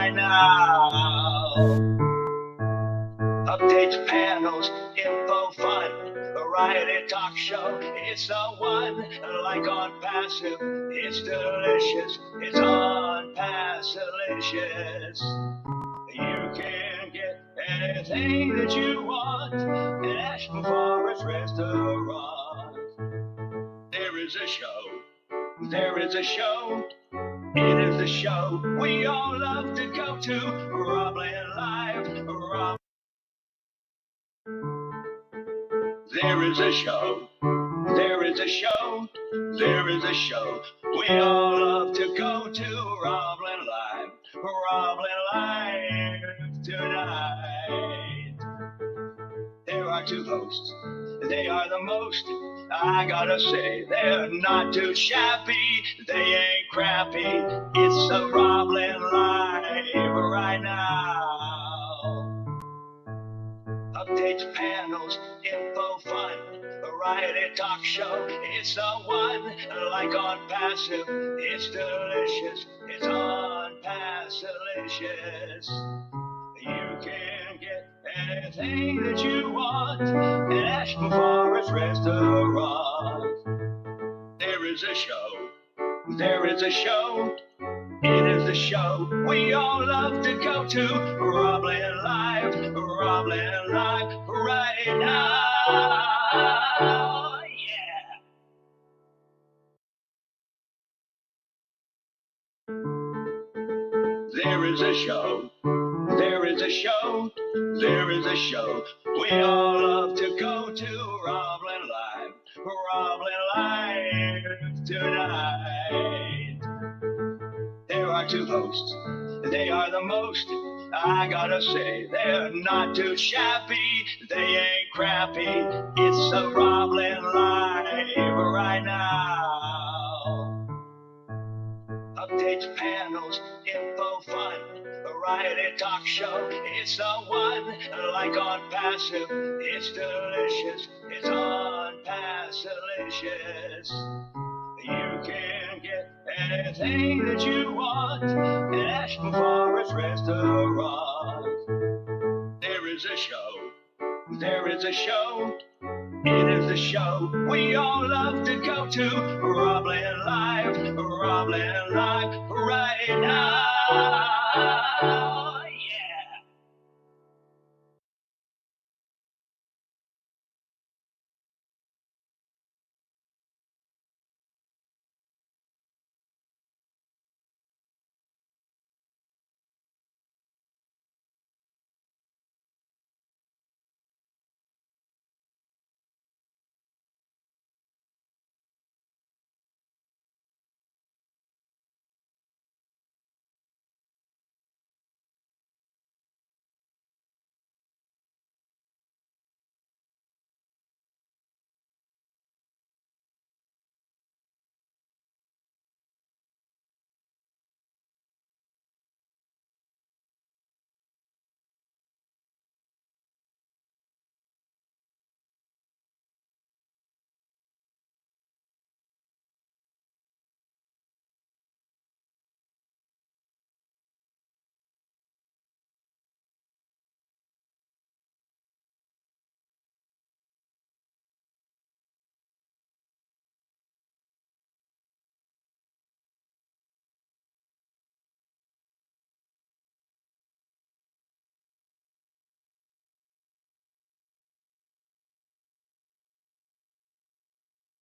right now. Updates, panels, info, fun, variety talk show. It's the one, like ONPASSIVE. It's delicious. It's ONPASSIVE-licious. You can get anything that you want at Ashton Forest Restaurant. There is a show. There is a show. It is the show we all love to go to. RobLynn Live. There is a show. There is a show. There is a show we all love to go to. RobLynn Live. RobLynn Live tonight. There are two hosts. They are the most. I gotta say, they're not too shabby. They ain't crappy. It's a RobLynn Live right now. Updates, panels, info, fun, variety talk show. It's the one, like ONPASSIVE. It's delicious. It's ONPASSIVE-licious. You can get anything that you want at Ashton Forest Restaurant. There is a show. There is a show. It is the show we all love to go to. RobLynn Live. RobLynn Live right now. Yeah. There is a show. There is a show. There is a show we all love to go to. RobLynn Live. RobLynn Live tonight. There are two hosts. They are the most. I gotta say, they're not too shabby. They ain't crappy. It's a RobLynn Live right now. Updates, panels, info, fun, variety talk show. It's the one, like ONPASSIVE. It's delicious. It's ONPASSIVE-licious. You can get anything that you want at Ashton Forest Restaurant. There is a show. There is a show. It is the show we all love to go to. RobLynn Live. RobLynn Live right now. Yeah.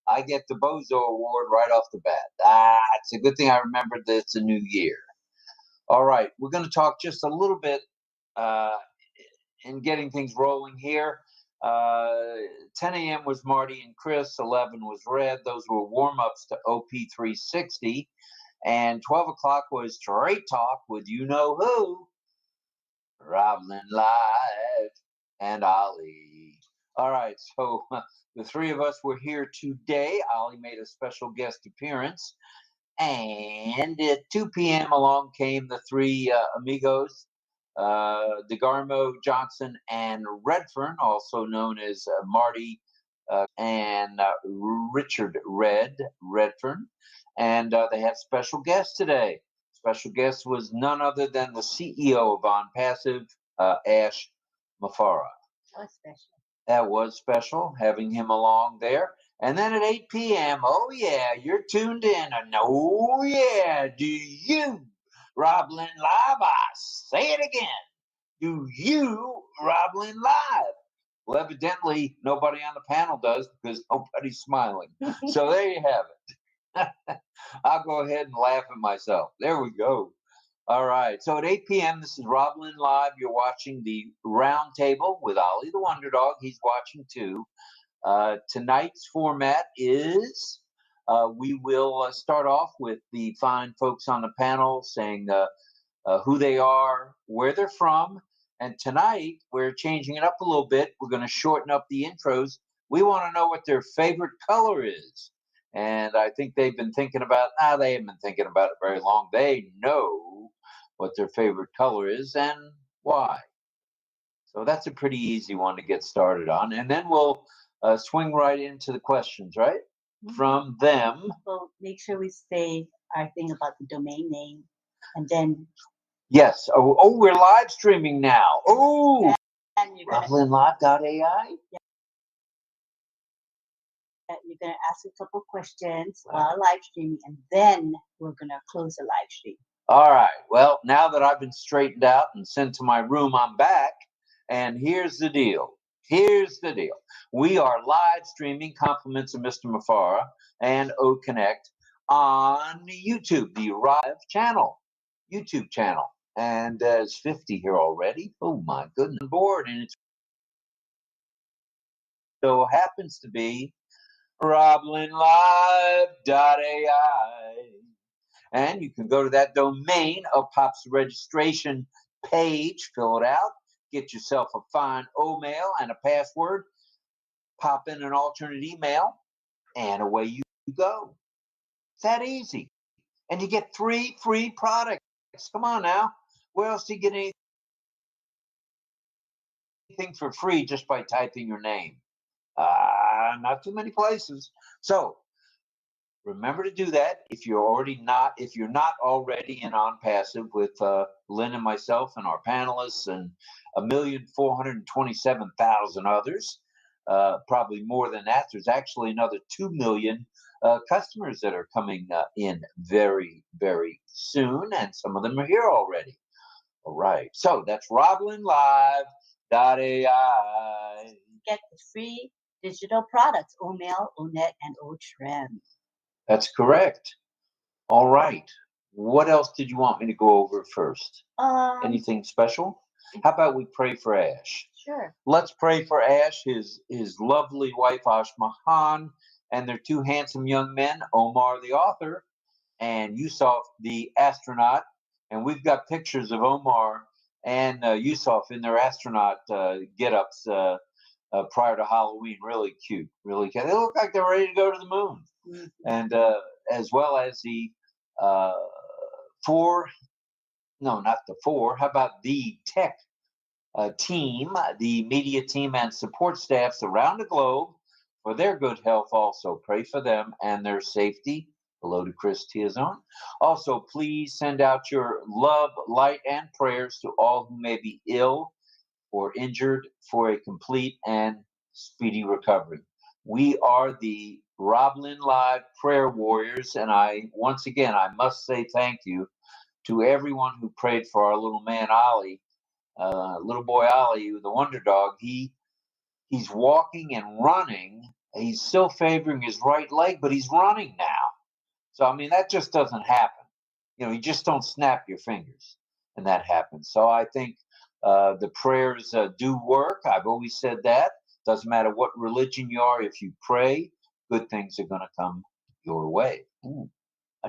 I get the Bozo Award right off the bat. It's a good thing I remembered that it's a new year. All right, we're going to talk just a little bit in getting things rolling here. 10 a.m. was Marty and Chris. 11 was Red. Those were warm-ups to OP360. And 12 o'clock was Straight Talk with you-know-who, RobLynn Live and Ollie. All right, so the three of us were here today. Ollie made a special guest appearance. And at 2 p.m. along came the three amigos, DeGarmo, Johnson, and Redfern, also known as Marty and Richard Redfern. And they have special guests today. Special guest was none other than the CEO of ONPASSIVE, Ash Mafara. That was special. That was special, having him along there. And then at 8 p.m., oh yeah, you're tuned in. And oh yeah, do you, RobLynn Live? I say it again. Do you, RobLynn Live? Well, evidently, nobody on the panel does because nobody's smiling. So there you have it. I'll go ahead and laugh at myself. There we go. All right. So at 8 p.m., this is RobLynn Live. You're watching the round table with Ollie the Wonder Dog. He's watching too. Tonight's format is we will start off with the fine folks on the panel saying who they are, where they're from. And tonight, we're changing it up a little bit. We're going to shorten up the intros. We want to know what their favorite color is. And I think they've been thinking about, they haven't been thinking about it very long. They know what their favorite color is and why. So that's a pretty easy one to get started on. And then we'll swing right into the questions, right? Mm-hmm. From them. Well, make sure we say our thing about the domain name and then. Yes. Oh, we're live streaming now. Oh, RobLynnLive.ai. Yeah. You're going to ask a couple questions while live streaming, and then we're going to close the live stream. All right. Well, now that I've been straightened out and sent to my room, I'm back. And here's the deal. We are live streaming Compliments of Mr. Mafara and OConnect on YouTube, the Rive channel, YouTube channel. And there's 50 here already. Oh, my goodness. Board. And it's so happens to be RobLynnnLive.ai. And you can go to that domain. Up pops the registration page. Fill it out. Get yourself a fine O-mail and a password. Pop in an alternate email. And away you go. It's that easy. And you get 3 free products. Come on now. Where else do you get anything for free just by typing your name? Not too many places. So remember to do that if you're not already in ONPASSIVE with Lynn and myself and our panelists and 1,427,000 others. Probably more than that. There's actually another 2 million customers that are coming in very, very soon, and some of them are here already. All right. So that's RobLynnnLive.ai. Get the free digital products, O-mail, O-net, and O-trend. That's correct. All right. What else did you want me to go over first? Anything special? How about we pray for Ash? Sure. Let's pray for Ash, his lovely wife, Ashmahan, and their 2 handsome young men, Omar, the author, and Yusuf, the astronaut. And we've got pictures of Omar and Yusuf in their astronaut get-ups prior to Halloween. Really cute, really cute. They look like they're ready to go to the moon. Mm-hmm. And as well as the how about the tech team, the media team and support staffs around the globe for their good health also. Pray for them and their safety. Hello to Chris Tiazon. Also, please send out your love, light, and prayers to all who may be ill or injured for a complete and speedy recovery. We are the RobLynn Live Prayer Warriors, and I must say thank you to everyone who prayed for our little man Ollie, little boy Ollie, the Wonder Dog. He's walking and running. He's still favoring his right leg, but he's running now. So, I mean, that just doesn't happen. You just don't snap your fingers and that happens. So I think the prayers do work. I've always said that. Doesn't matter what religion you are. If you pray, good things are going to come your way. I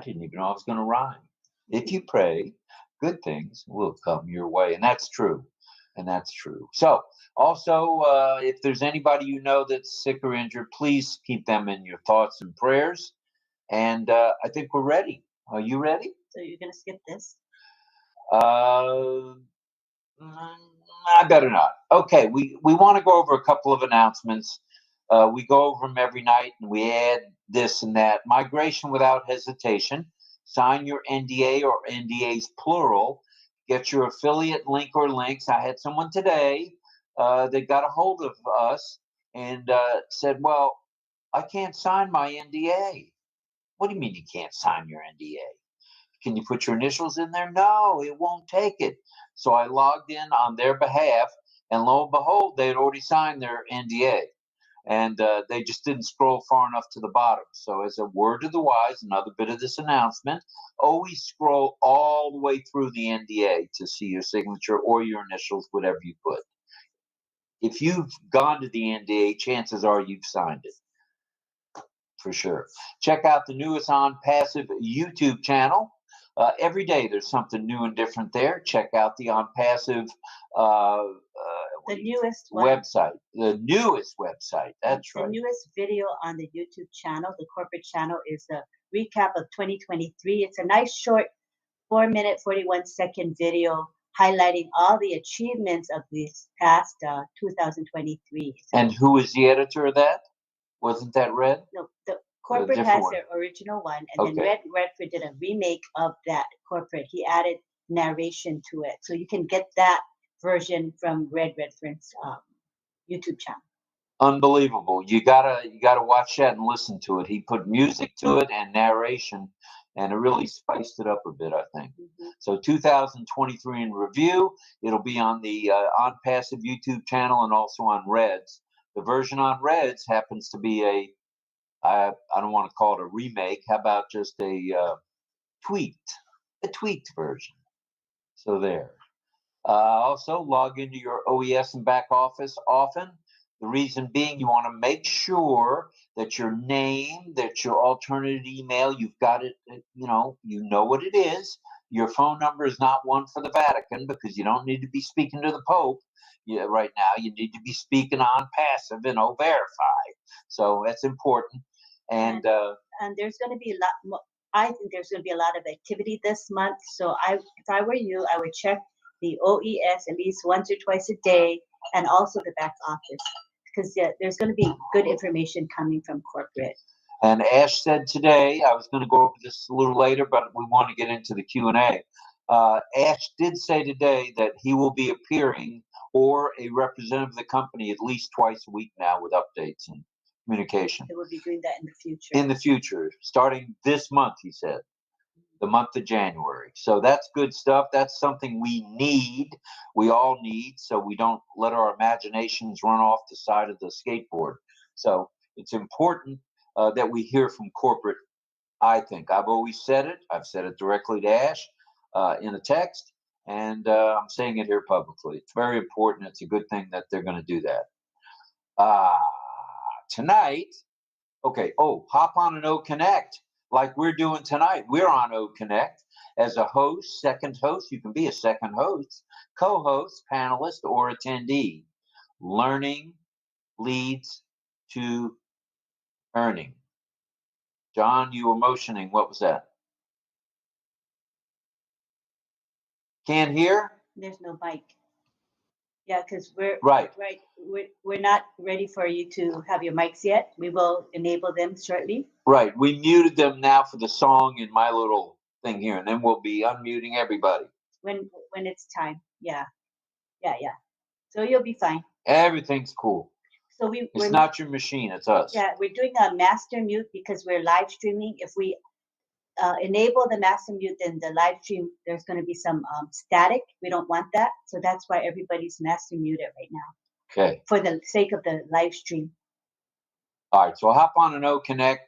didn't even know I was going to rhyme. If you pray, good things will come your way. And that's true. So also, if there's anybody you know that's sick or injured, please keep them in your thoughts and prayers. And I think we're ready. Are you ready? So you're going to skip this? I better not. Okay, we want to go over a couple of announcements. We go over them every night, and we add this and that. Migration Without Hesitation sign your NDA or NDAs plural, get your affiliate link or links. I had someone today that got a hold of us and said, well, I can't sign my NDA. What do you mean you can't sign your NDA? Can you put your initials in there? No, it won't take it. So I logged in on their behalf, and lo and behold, they had already signed their NDA. And they just didn't scroll far enough to the bottom. So as a word to the wise, another bit of this announcement, always scroll all the way through the NDA to see your signature or your initials, whatever you put. If you've gone to the NDA, chances are you've signed it. For sure. Check out the newest ONPASSIVE YouTube channel. Every day there's something new and different there. Check out the ONPASSIVE the newest website. The newest website. That's right. The newest video on the YouTube channel, the corporate channel, is a recap of 2023. It's a nice short 4-minute, 41-second video highlighting all the achievements of this past 2023. And who is the editor of that? Wasn't that Red? No, the corporate has their original one, and then Red Redford did a remake of that corporate. He added narration to it, so you can get that version from Red Redford's YouTube channel. Unbelievable! You gotta watch that and listen to it. He put music to it and narration, and it really spiced it up a bit, I think. So 2023 in review. It'll be on the ONPASSIVE YouTube channel and also on Red's. The version on Red's happens to be I don't want to call it a remake. How about just a tweaked version? So there. Also, log into your OES and back office often. The reason being, you want to make sure that your name, that your alternate email, you've got it, you know what it is. Your phone number is not one for the Vatican, because you don't need to be speaking to the Pope. Right now, you need to be speaking on passive and verify. So that's important. And there's going to be a lot more. I think there's going to be a lot of activity this month. So if I were you, I would check the OES at least once or twice a day, and also the back office, because there's going to be good information coming from corporate. And Ash said today, I was going to go over this a little later, but we want to get into the Q&A. Ash did say today that he will be appearing, or a representative of the company, at least twice a week now with updates and communication. They will be doing that in the future. In the future, starting this month, he said, the month of January. So that's good stuff. That's something we need. We all need, so we don't let our imaginations run off the side of the skateboard. So it's important that we hear from corporate, I think. I've always said it. I've said it directly to Ash in a text, and I'm saying it here publicly. It's very important. It's a good thing that they're going to do that. Tonight, okay, hop on an OConnect like we're doing tonight. We're on OConnect as a host, second host. You can be a second host, co-host, panelist, or attendee. Learning leads to earning. John, you were motioning. What was that? Can't hear? There's no mic. Yeah, because we're we're not ready for you to have your mics yet. We will enable them shortly. Right. We muted them now for the song in my little thing here, and then we'll be unmuting everybody. When it's time. Yeah. So you'll be fine. Everything's cool. So it's not your machine, it's us. Yeah, we're doing a master mute because we're live streaming. If we enable the master mute, then the live stream, there's going to be some static. We don't want that. So that's why everybody's master muted right now. Okay. For the sake of the live stream. All right. So hop on an OConnect.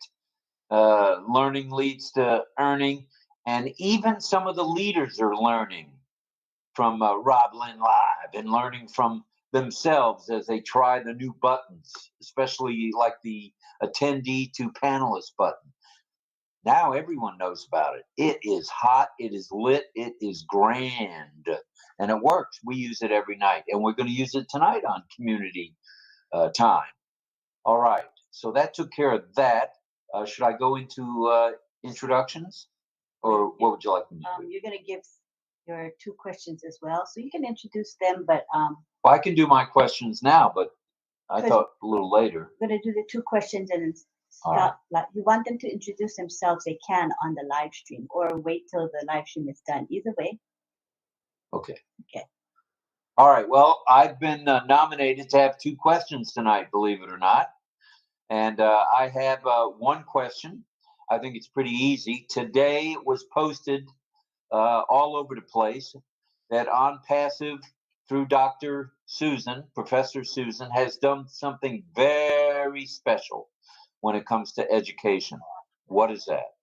Learning leads to earning. And even some of the leaders are learning from RobLynn Live and learning from themselves as they try the new buttons, especially like the attendee to panelist button. Now everyone knows about it. It is hot, it is lit, it is grand, and it works. We use it every night, and we're going to use it tonight on community time. All right, so that took care of that. Should I go into introductions, or what would you like me to do? You're going to give your 2 questions as well, so you can introduce them, but well, I can do my questions now, but I thought a little later. I'm going to do the 2 questions and You want them to introduce themselves, they can on the live stream, or wait till the live stream is done. Either way. Okay. Okay. All right. Well, I've been nominated to have 2 questions tonight, believe it or not. And I have one question. I think it's pretty easy. Today it was posted all over the place that ONPASSIVE, through Dr. Susan, Professor Susan, has done something very special when it comes to education. What is that?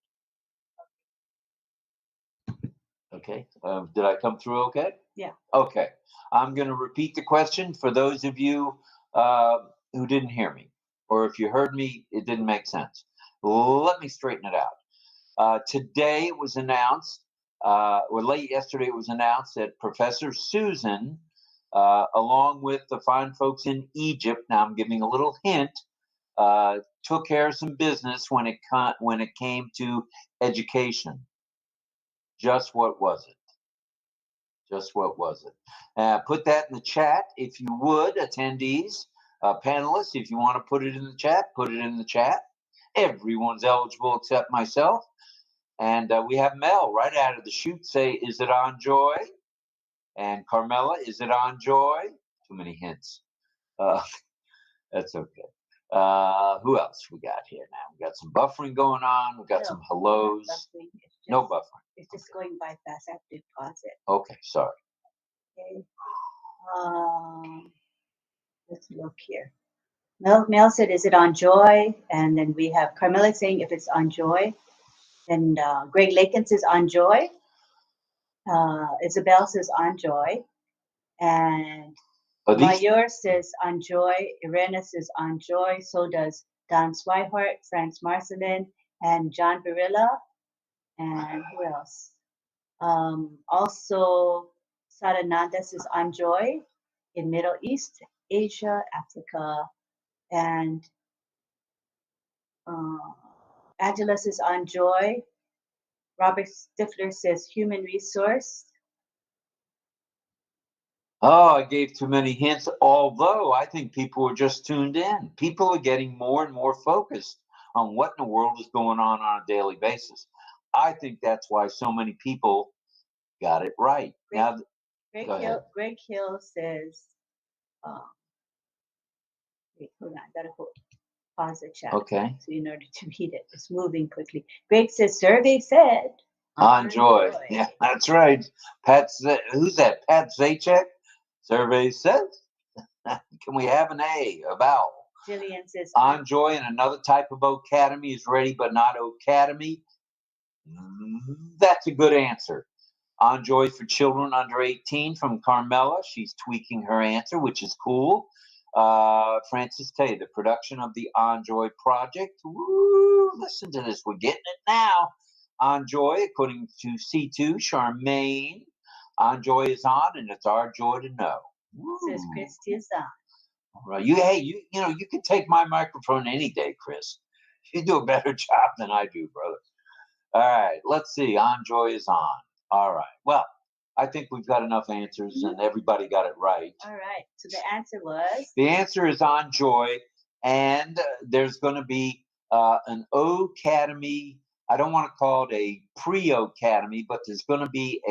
Okay. Did I come through okay? Yeah. Okay. I'm going to repeat the question for those of you who didn't hear me, or if you heard me, it didn't make sense. Let me straighten it out. Today it was announced, or late yesterday it was announced that Professor Susan, along with the fine folks in Egypt, now I'm giving a little hint, took care of some business when it came to education. Just what was it? Just what was it? Put that in the chat if you would, attendees, panelists. If you want to put it in the chat, put it in the chat. Everyone's eligible except myself. And we have Mel right out of the chute say, "Is it on Joy?" And Carmela, "Is it on Joy?" Too many hints. That's okay. Who else we got here now? We got some buffering going on. We got some hellos. No buffering. It's just going by fast. I have to pause it. Okay, sorry. Okay. Let's look here. Mel said, "Is it on Joy?" And then we have Carmela saying, "If it's on Joy." And Greg Lakin says, "On Joy." Isabel says, "On Joy." And Mayor says, "On Joy." Irena says, "On Joy." So does Don Swihart, Franz Marcelin, and John Barilla. And who else? Also, Sarananda says, "On Joy" in Middle East, Asia, Africa. And Angela says, "On Joy." Robert Stifler says, "Human resource." Oh, I gave too many hints, although I think people are just tuned in. People are getting more and more focused on what in the world is going on a daily basis. I think that's why so many people got it right. Greg Hill says, wait, hold on, I gotta pause the chat. Okay. So in order to read it, it's moving quickly. Greg says, "Survey said." On Joy. Yeah, that's right. Who's that? Pat Zajac? Survey says. Can we have an A, a vowel? Jillian says, "On Joy" and another type of academy is ready, but not academy. That's a good answer. On Joy for children under 18 from Carmela. She's tweaking her answer, which is cool. Francis Tay, the production of the On Joy project. Woo, listen to this. We're getting it now. On Joy, according to C2, Charmaine. On Joy is on, and it's our joy to know. Woo. Says Christy is on. All right. You can take my microphone any day, Chris. You do a better job than I do, brother. All right, let's see. On Joy is on. All right. Well, I think we've got enough answers, and everybody got it right. All right. So the answer was? The answer is On Joy, and there's going to be an O-Academy. I don't want to call it a pre-O-Academy, but there's going to be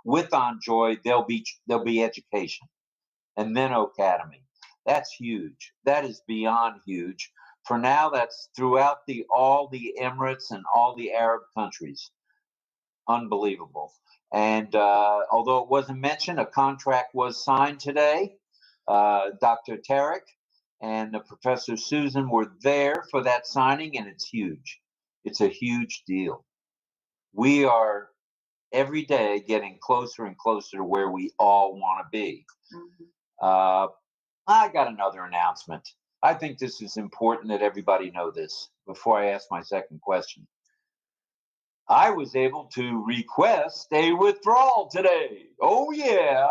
with On Joy, there'll be education, and then O-Academy. That's huge. That is beyond huge. For now, that's throughout all the Emirates and all the Arab countries. Unbelievable. And although it wasn't mentioned, a contract was signed today. Dr. Tarek and Professor Susan were there for that signing, and it's huge. It's a huge deal. We are every day getting closer and closer to where we all want to be. Mm-hmm. I got another announcement. I think this is important that everybody know this before I ask my second question. I was able to request a withdrawal today. Oh, yeah.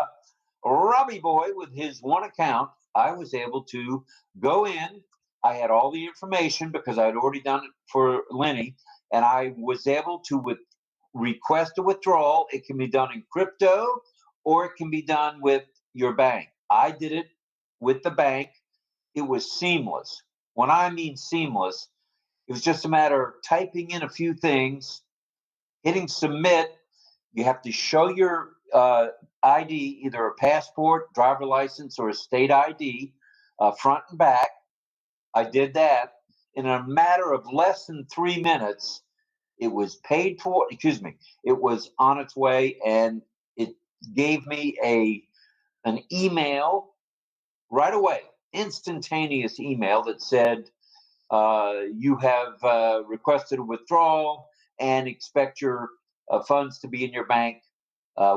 Robbie Boy, with his one account, I was able to go in. I had all the information because I'd already done it for Lenny, and I was able to request a withdrawal. It can be done in crypto, or it can be done with your bank. I did it with the bank. It was seamless. When I mean seamless, It was just a matter of typing in a few things, hitting submit. You have to show your ID, either a passport, driver license, or a state ID, front and back. I did that. In a matter of less than 3 minutes, it was paid for. Excuse me. It was on its way, and it gave me an email right away, instantaneous email that said, you have requested a withdrawal and expect your funds to be in your bank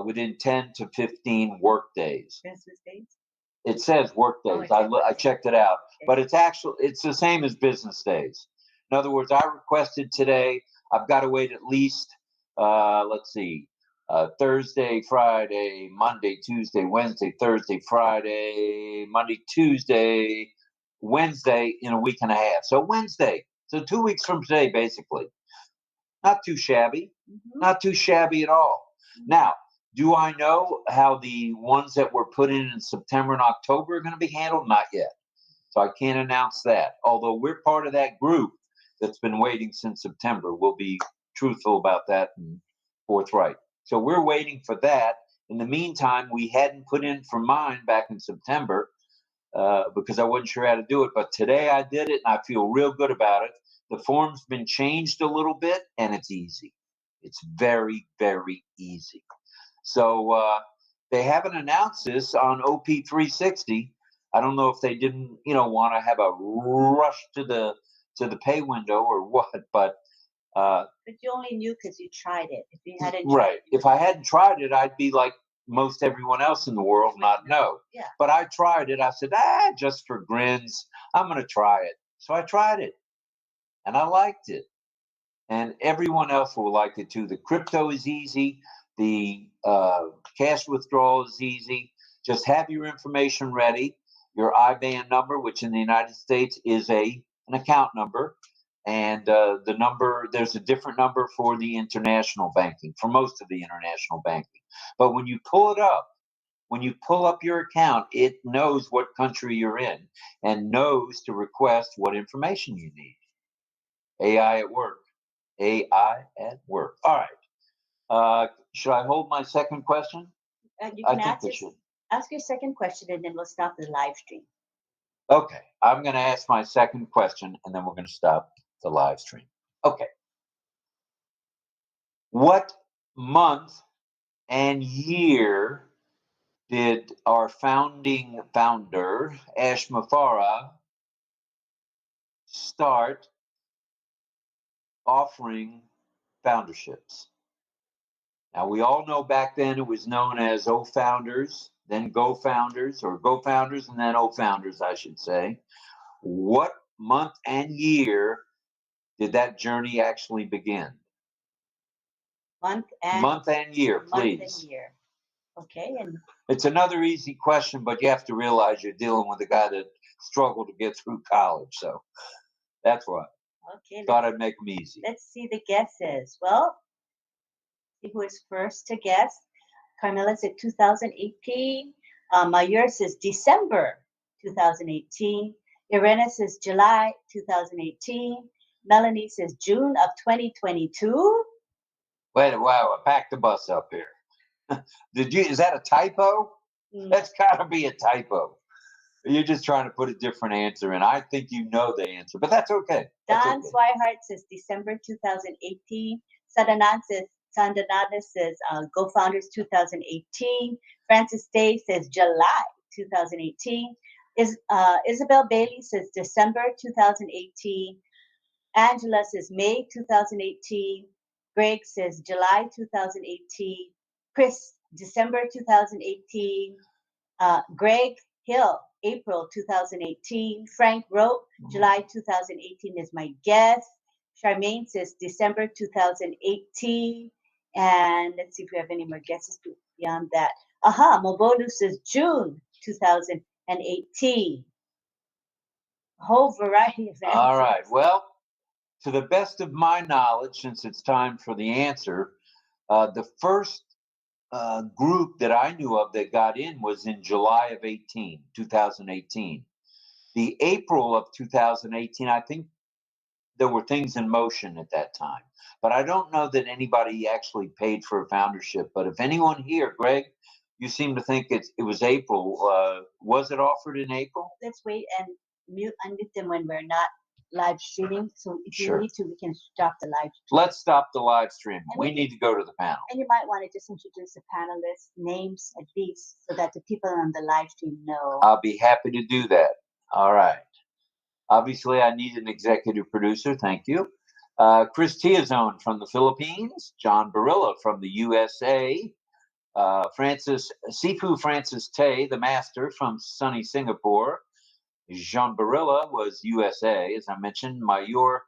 within 10 to 15 work days. Business days? It says work days. I checked it out, but it's the same as business days. In other words, I requested today. I've got to wait at least, let's see, Thursday, Friday, Monday, Tuesday, Wednesday, Thursday, Friday, Monday, Tuesday, Wednesday in a week and a half. So Wednesday. So 2 weeks from today, basically. Not too shabby. Not too shabby at all. Now, do I know how the ones that were put in September and October are going to be handled? Not yet. So I can't announce that. Although we're part of that group that's been waiting since September. We'll be truthful about that and forthright. So we're waiting for that. In the meantime, we hadn't put in for mine back in September because I wasn't sure how to do it. But today I did it, and I feel real good about it. The form's been changed a little bit, and it's easy. It's very, very easy. So they haven't announced this on OP 360. I don't know if they didn't, want to have a rush to the pay window or what, but you only knew because you tried it. If you hadn't right, if I hadn't tried it, I'd be like most everyone else in the world, not know. Yeah. But I tried it. I said, just for grins, I'm going to try it. So I tried it, and I liked it, and everyone else will like it too. The crypto is easy. The cash withdrawal is easy. Just have your information ready. Your IBAN number, which in the United States is an account number, and the number, there's a different number for the international banking, for most of the international banking. But when you pull it up, when you pull up your account, it knows what country you're in and knows to request what information you need. AI at work. AI at work. All right. Should I hold my second question? You can ask your second question, and then we'll stop the live stream. Okay. I'm going to ask my second question, and then we're going to stop the live stream. Okay. What month and year did our founding founder, Ash Mafara, start offering founderships? Now, we all know back then it was known as O Founders, then Go Founders, or Go Founders and then O Founders, I should say. What month and year did that journey actually begin? Month and year, please. Month and year. Okay. And it's another easy question, but you have to realize you're dealing with a guy that struggled to get through college. So that's why. Okay. Thought I'd make them easy. Let's see the guesses. Well, see who is first to guess. Carmela said 2018. Mayur says December 2018. Irena says July 2018. Melanie says June of 2022. Wait a while, I packed the bus up here. Is that a typo? That's gotta be a typo. You're just trying to put a different answer in. I think you know the answer, but that's okay. Don Swihart says December 2018. Sandananda says Go Founders 2018. Francis Day says July 2018. Isabel Bailey says December 2018. Angela says May 2018. Greg says July 2018. Chris, December 2018. Greg Hill, April 2018. Frank wrote July 2018 is my guess. Charmaine says December 2018. And let's see if we have any more guesses beyond that. Mobolu says June 2018. A whole variety of answers. All right. Well, to the best of my knowledge, since it's time for the answer, the first group that I knew of that got in was in July of 2018. The April of 2018, I think there were things in motion at that time. But I don't know that anybody actually paid for a foundership. But if anyone here, Greg, you seem to think it was April. Was it offered in April? Let's wait and unmute them when we're not live streaming. So if Sure. you need to, we can stop the live stream. Let's stop the live stream. We need to go to the panel. And you might want to just introduce the panelists' names at least so that the people on the live stream know. I'll be happy to do that. All right. Obviously, I need an executive producer. Thank you. Chris Tiazone from the Philippines. John Barilla from the USA. Sifu Francis Tay, the master from sunny Singapore. Jean Barilla was USA, as I mentioned. Mayur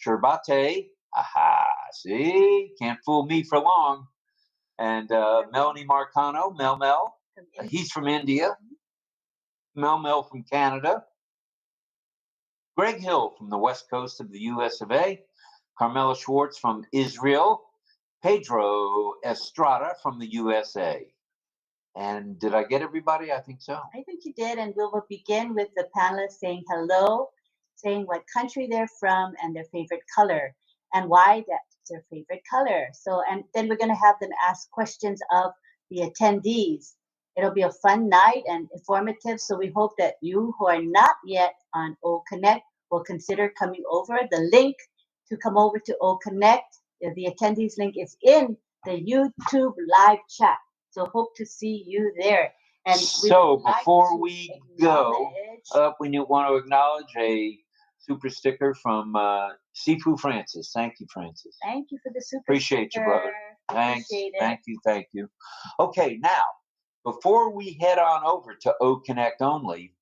Sherbate, aha, see, can't fool me for long. And Melanie Marcano, Mel, he's from India. Mel from Canada. Greg Hill from the west coast of the US of A. Carmela Schwartz from Israel. Pedro Estrada from the USA. And did I get everybody? I think so. I think you did. And we will begin with the panelists saying hello, saying what country they're from and their favorite color and why that's their favorite color. So, and then we're going to have them ask questions of the attendees. It'll be a fun night and informative. So we hope that you who are not yet on OConnect will consider coming over. The link to come over to OConnect, the attendees link is in the YouTube live chat. So hope to see you there. And so before we go, we want to acknowledge a super sticker from Sifu Francis. Thank you, Francis. Thank you for the super Appreciate sticker. you, brother. Thanks. Thank you. Okay, now, before we head on over to OConnect only,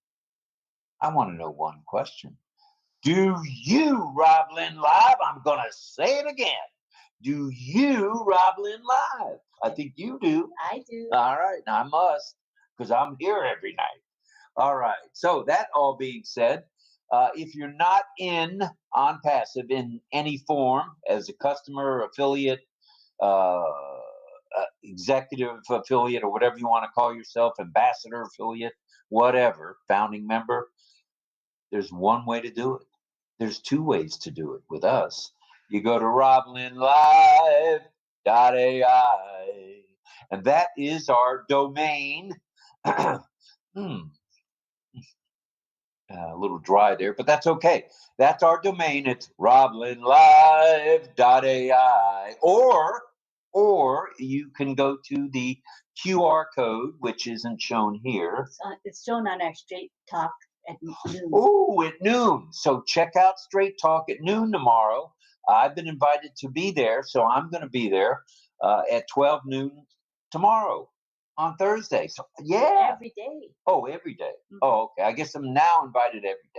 I want to know one question. Do you, RobLynn Live? I'm going to say it again. Do you, RobLynn Live? I think you do. I do. All right. Now I must, because I'm here every night. All right. So that all being said, if you're not in ONPASSIVE in any form as a customer, affiliate, executive affiliate, or whatever you want to call yourself, ambassador affiliate, whatever, founding member, there's one way to do it. There's two ways to do it with us. You go to RobLynnLive.ai, and that is our domain. A little dry there, but that's okay. That's our domain. It's RobLynnLive.ai, or you can go to the QR code, which isn't shown here. It's shown on our Straight Talk at noon. Oh, at noon. So check out Straight Talk at noon tomorrow. I've been invited to be there, so I'm going to be there at 12 noon tomorrow on Thursday. So, yeah. Every day. Oh, every day. Oh, okay. I guess I'm now invited every